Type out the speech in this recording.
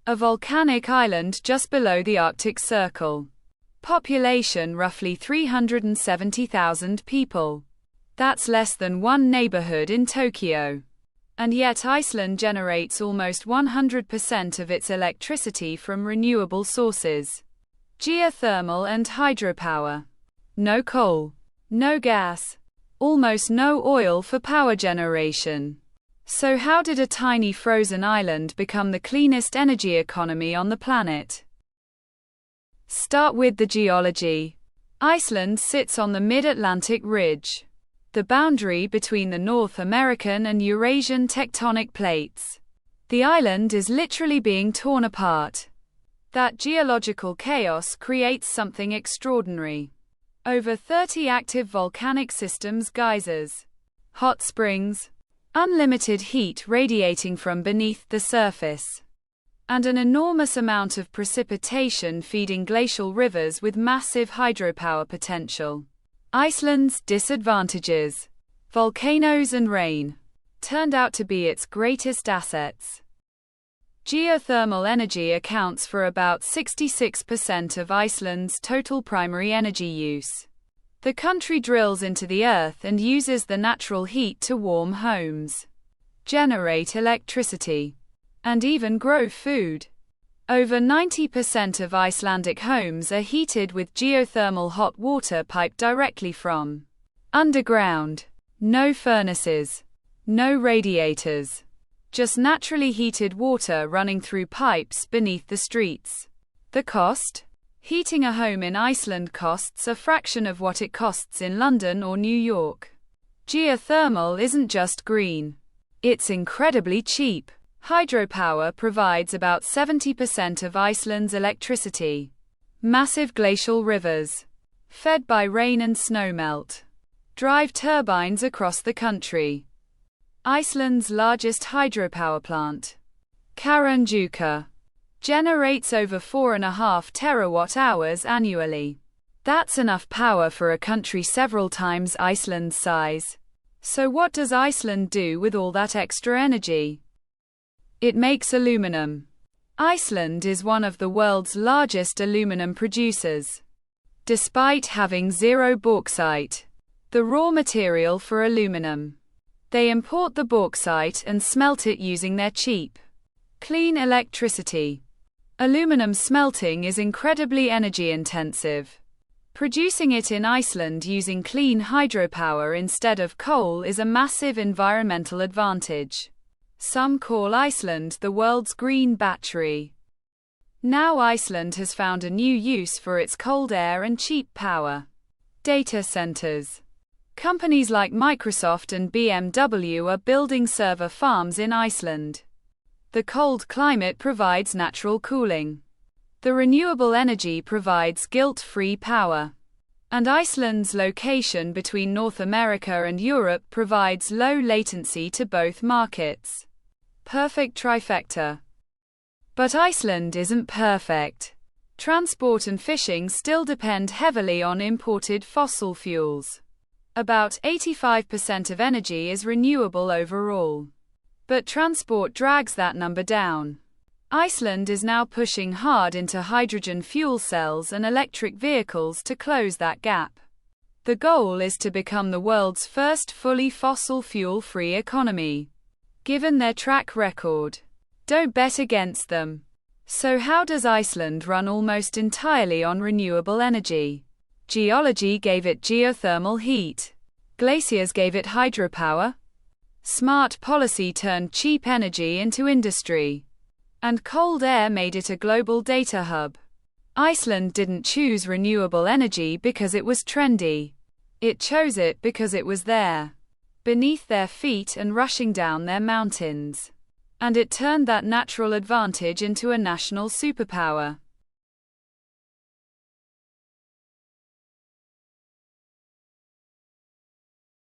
a volcanic island just below the Arctic Circle. Population roughly 370,000 people. That's less than one neighborhood in Tokyo. And yet Iceland generates almost 100% of its electricity from renewable sources. Geothermal and hydropower. No coal. No gas. Almost no oil for power generation. So how did a tiny frozen island become the cleanest energy economy on the planet? Start with the geology. Iceland sits on the mid-Atlantic ridge, the boundary between the North American and Eurasian tectonic plates. The island is literally being torn apart. That geological chaos creates something extraordinary. Over 30 active volcanic systems, geysers, hot springs, unlimited heat radiating from beneath the surface, and an enormous amount of precipitation feeding glacial rivers with massive hydropower potential. Iceland's disadvantages. Volcanoes and rain turned out to be its greatest assets. Geothermal energy accounts for about 66% of Iceland's total primary energy use. The country drills into the earth and uses the natural heat to warm homes, generate electricity, and even grow food. Over 90% of Icelandic homes are heated with geothermal hot water piped directly from underground. No furnaces, no radiators, just naturally heated water running through pipes beneath the streets. The cost? Heating a home in Iceland costs a fraction of what it costs in London or New York. Geothermal isn't just green. It's incredibly cheap. Hydropower provides about 70% of Iceland's electricity. Massive glacial rivers, fed by rain and snowmelt, drive turbines across the country. Iceland's largest hydropower plant, Karanjuka, generates over 4.5 terawatt-hours annually. That's enough power for a country several times Iceland's size. So what does Iceland do with all that extra energy? It makes aluminum. Iceland is one of the world's largest aluminum producers. Despite having zero bauxite, the raw material for aluminum, they import the bauxite and smelt it using their cheap, clean electricity. Aluminum smelting is incredibly energy intensive. Producing it in Iceland using clean hydropower instead of coal is a massive environmental advantage. Some call Iceland the world's green battery. Now Iceland has found a new use for its cold air and cheap power. Data centers. Companies like Microsoft and BMW are building server farms in Iceland. The cold climate provides natural cooling. The renewable energy provides guilt-free power. And Iceland's location between North America and Europe provides low latency to both markets. Perfect trifecta. But Iceland isn't perfect. Transport and fishing still depend heavily on imported fossil fuels. About 85% of energy is renewable overall. But transport drags that number down. Iceland is now pushing hard into hydrogen fuel cells and electric vehicles to close that gap. The goal is to become the world's first fully fossil fuel-free economy. Given their track record, don't bet against them. So how does Iceland run almost entirely on renewable energy? Geology gave it geothermal heat. Glaciers gave it hydropower. Smart policy turned cheap energy into industry. And cold air made it a global data hub. Iceland didn't choose renewable energy because it was trendy. It chose it because it was there, beneath their feet and rushing down their mountains. And it turned that natural advantage into a national superpower.